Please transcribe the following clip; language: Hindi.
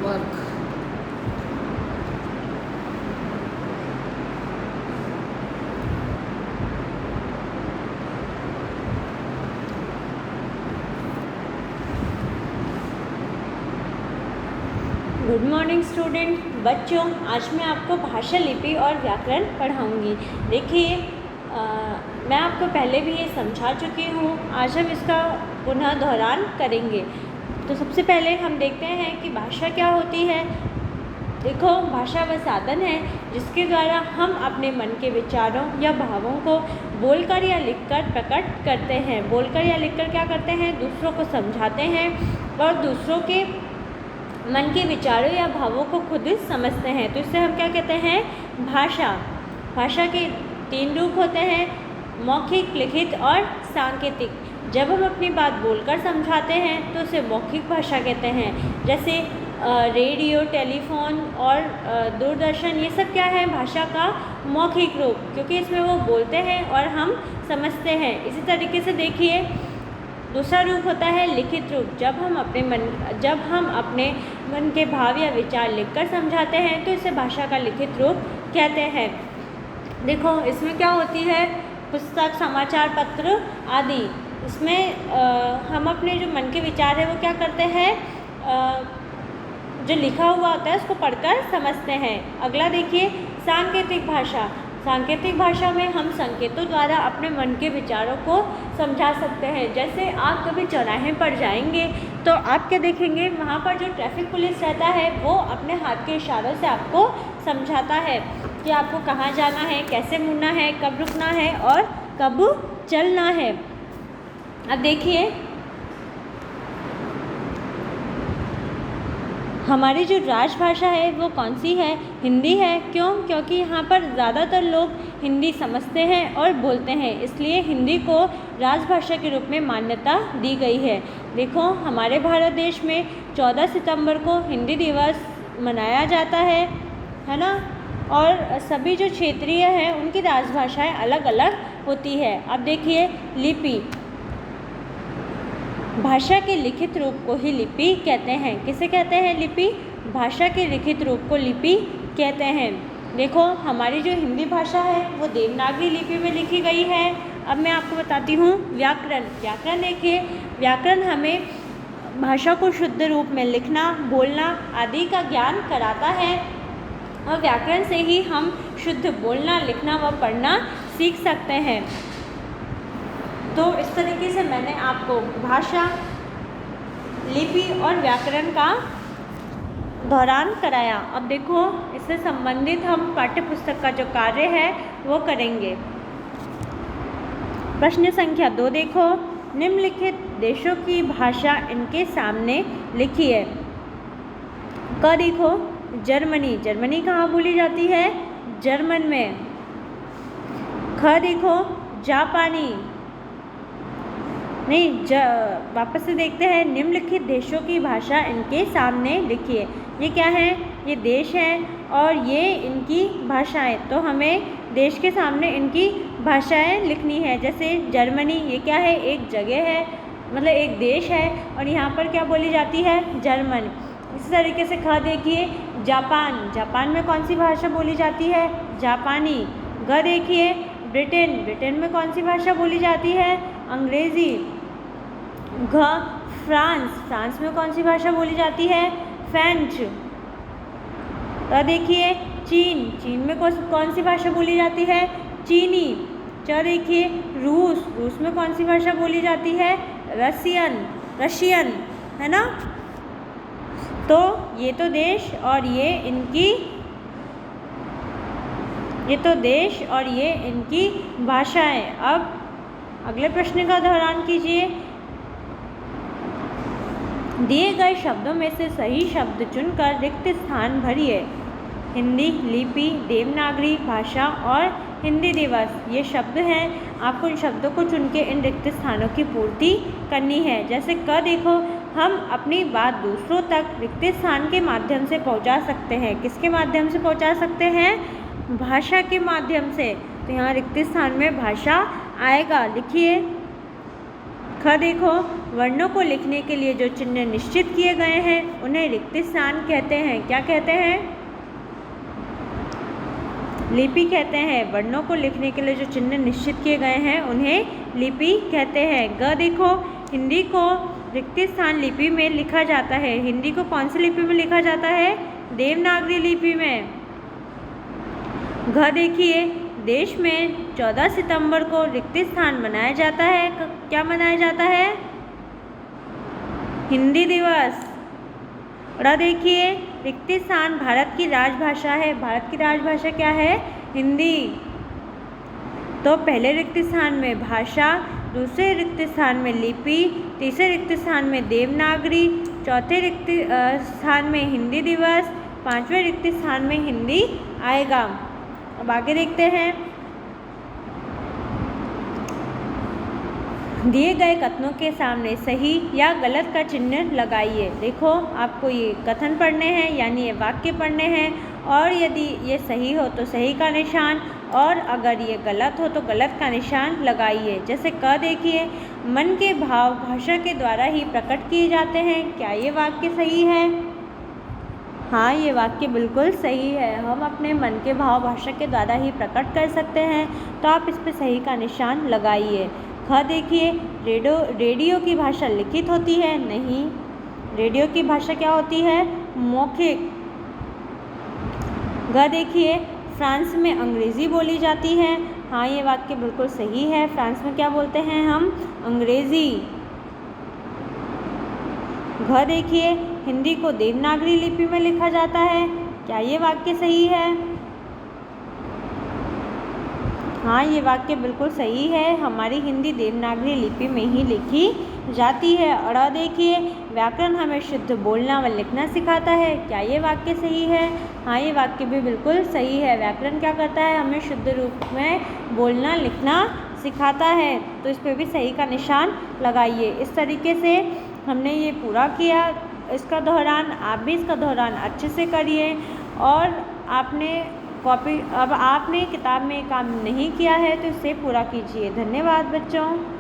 वर्क। Good morning student. बच्चों, आज मैं आपको भाषा, लिपि और व्याकरण पढ़ाऊंगी। देखिए, मैं आपको पहले भी ये समझा चुकी हूँ, आज हम इसका पुनः दोहरान करेंगे। तो सबसे पहले हम देखते हैं कि भाषा क्या होती है। देखो, भाषा वह साधन है जिसके द्वारा हम अपने मन के विचारों या भावों को बोलकर या लिखकर प्रकट करते हैं। बोलकर या लिखकर क्या करते हैं? दूसरों को समझाते हैं और दूसरों के मन के विचारों या भावों को खुद समझते हैं। तो इससे हम क्या कहते हैं? भाषा। भाषा के 3 रूप होते हैं, मौखिक, लिखित और सांकेतिक। जब हम अपनी बात बोलकर समझाते हैं तो उसे मौखिक भाषा कहते हैं। जैसे रेडियो, टेलीफोन और दूरदर्शन, ये सब क्या है? भाषा का मौखिक रूप, क्योंकि इसमें वो बोलते हैं और हम समझते हैं। इसी तरीके से देखिए, दूसरा रूप होता है लिखित रूप। जब हम अपने मन के भाव या विचार लिखकर समझाते हैं तो इसे भाषा का लिखित रूप कहते हैं। देखो, इसमें क्या होती है? पुस्तक, समाचार पत्र आदि। इसमें हम अपने जो मन के विचार है वो क्या करते हैं? जो लिखा हुआ होता है उसको पढ़कर समझते हैं। अगला देखिए, सांकेतिक भाषा। सांकेतिक भाषा में हम संकेतों द्वारा अपने मन के विचारों को समझा सकते हैं। जैसे आप कभी चौराहे पर जाएंगे तो आप क्या देखेंगे? वहाँ पर जो ट्रैफिक पुलिस रहता है वो अपने हाथ के इशारों से आपको समझाता है कि आपको कहाँ जाना है, कैसे मुड़ना है, कब रुकना है और कब चलना है। अब देखिए, हमारी जो राजभाषा है वो कौन सी है? हिंदी है। क्यों? क्योंकि यहाँ पर ज़्यादातर लोग हिंदी समझते हैं और बोलते हैं, इसलिए हिंदी को राजभाषा के रूप में मान्यता दी गई है। देखो, हमारे भारत देश में 14 सितंबर को हिंदी दिवस मनाया जाता है ना? और सभी जो क्षेत्रीय हैं उनकी राजभाषाएं अलग अलग होती है। अब देखिए, लिपि। भाषा के लिखित रूप को ही लिपि कहते हैं। किसे कहते हैं? लिपि। भाषा के लिखित रूप को लिपि कहते हैं। देखो, हमारी जो हिंदी भाषा है वो देवनागरी लिपि में लिखी गई है। अब मैं आपको बताती हूँ व्याकरण। व्याकरण देखिए, व्याकरण हमें भाषा को शुद्ध रूप में लिखना, बोलना आदि का ज्ञान कराता है और व्याकरण से ही हम शुद्ध बोलना, लिखना व पढ़ना सीख सकते हैं। तो इस तरीके से मैंने आपको भाषा, लिपि और व्याकरण का दोहरान कराया। अब देखो, इससे संबंधित हम पाठ्य पुस्तक का जो कार्य है वो करेंगे। प्रश्न संख्या 2 देखो, निम्नलिखित देशों की भाषा इनके सामने लिखिए। क देखो, जर्मनी। जर्मनी कहाँ बोली जाती है? जर्मन में। ख देखो, जापानी। वापस से देखते हैं, निम्नलिखित देशों की भाषा इनके सामने लिखिए। ये क्या है? ये देश है और ये इनकी भाषाएं। तो हमें देश के सामने इनकी भाषाएं लिखनी है। जैसे जर्मनी, ये क्या है? एक जगह है, मतलब एक देश है और यहाँ पर क्या बोली जाती है? जर्मन। इसी तरीके से ख देखिए, जापान। जापान में कौन सी भाषा बोली जाती है? जापानी। ग देखिए, ब्रिटेन। ब्रिटेन में कौन सी भाषा बोली जाती है? अंग्रेज़ी। घ फ्रांस। फ्रांस में कौन सी भाषा बोली जाती है? फ्रेंच। तो देखिए, चीन। चीन में कौन सी भाषा बोली जाती है? चीनी। च देखिए, रूस। रूस में कौन सी भाषा बोली जाती है? रशियन, है ना? तो ये तो देश और ये इनकी भाषाएं। अब अगले प्रश्न का दोहरान कीजिए। दिए गए शब्दों में से सही शब्द चुनकर रिक्त स्थान भरिए। हिंदी, लिपि, देवनागरी भाषा और हिंदी दिवस, ये शब्द हैं। आपको इन शब्दों को चुन के इन रिक्त स्थानों की पूर्ति करनी है। जैसे क देखो, हम अपनी बात दूसरों तक रिक्त स्थान के माध्यम से पहुंचा सकते हैं। किसके माध्यम से पहुंचा सकते हैं? भाषा के माध्यम से। तो यहाँ रिक्त स्थान में भाषा आएगा। लिखिए, ख देखो, वर्णों को लिखने के लिए जो चिन्ह निश्चित किए गए हैं उन्हें रिक्त स्थान कहते हैं। क्या कहते हैं? लिपि कहते हैं। वर्णों को लिखने के लिए जो चिन्ह निश्चित किए गए हैं उन्हें लिपि कहते हैं। ग देखो, हिंदी को रिक्त स्थान लिपि में लिखा जाता है। हिंदी को कौन सी लिपि में लिखा जाता है? देवनागरी लिपि में। घ देखिए, देश में 14 सितंबर को रिक्त स्थान मनाया जाता है। क्या मनाया जाता है? हिंदी दिवस। ड़ देखिए, रिक्त स्थान भारत की राजभाषा है। भारत की राजभाषा क्या है? हिंदी। तो पहले रिक्त स्थान में भाषा, दूसरे रिक्त स्थान में लिपि, तीसरे रिक्त स्थान में देवनागरी, चौथे रिक्त स्थान में हिंदी दिवस, पांचवें रिक्त स्थान में हिंदी आएगा। अब आगे देखते हैं। दिए गए कथनों के सामने सही या गलत का चिन्ह लगाइए। देखो, आपको ये कथन पढ़ने हैं, यानी ये वाक्य पढ़ने हैं, और यदि ये सही हो तो सही का निशान, और अगर ये गलत हो तो गलत का निशान लगाइए। जैसे क देखिए, मन के भाव भाषा के द्वारा ही प्रकट किए जाते हैं। क्या ये वाक्य सही है? हाँ, ये वाक्य बिल्कुल सही है। हम अपने मन के भाव भाषा के द्वारा ही प्रकट कर सकते हैं, तो आप इस पर सही का निशान लगाइए। ख देखिए, रेडियो की भाषा लिखित होती है। नहीं, रेडियो की भाषा क्या होती है? मौखिक। ग देखिए, फ्रांस में अंग्रेज़ी बोली जाती है। हाँ, ये वाक्य बिल्कुल सही है। फ्रांस में क्या बोलते हैं हम? अंग्रेज़ी। घ देखिए, हिंदी को देवनागरी लिपि में लिखा जाता है। क्या ये वाक्य सही है? हाँ, ये वाक्य बिल्कुल सही है। हमारी हिंदी देवनागरी लिपि में ही लिखी जाती है। अ देखिए, व्याकरण हमें शुद्ध बोलना व लिखना सिखाता है। क्या ये वाक्य सही है? हाँ, ये वाक्य भी बिल्कुल सही है। व्याकरण क्या करता है? हमें शुद्ध रूप में बोलना लिखना सिखाता है। तो इस पर भी सही का निशान लगाइए। इस तरीके से हमने ये पूरा किया। इसका दोहरान आप भी इसका दोहरान अच्छे से करिए। और आपने किताब में काम नहीं किया है तो इसे पूरा कीजिए। धन्यवाद बच्चों।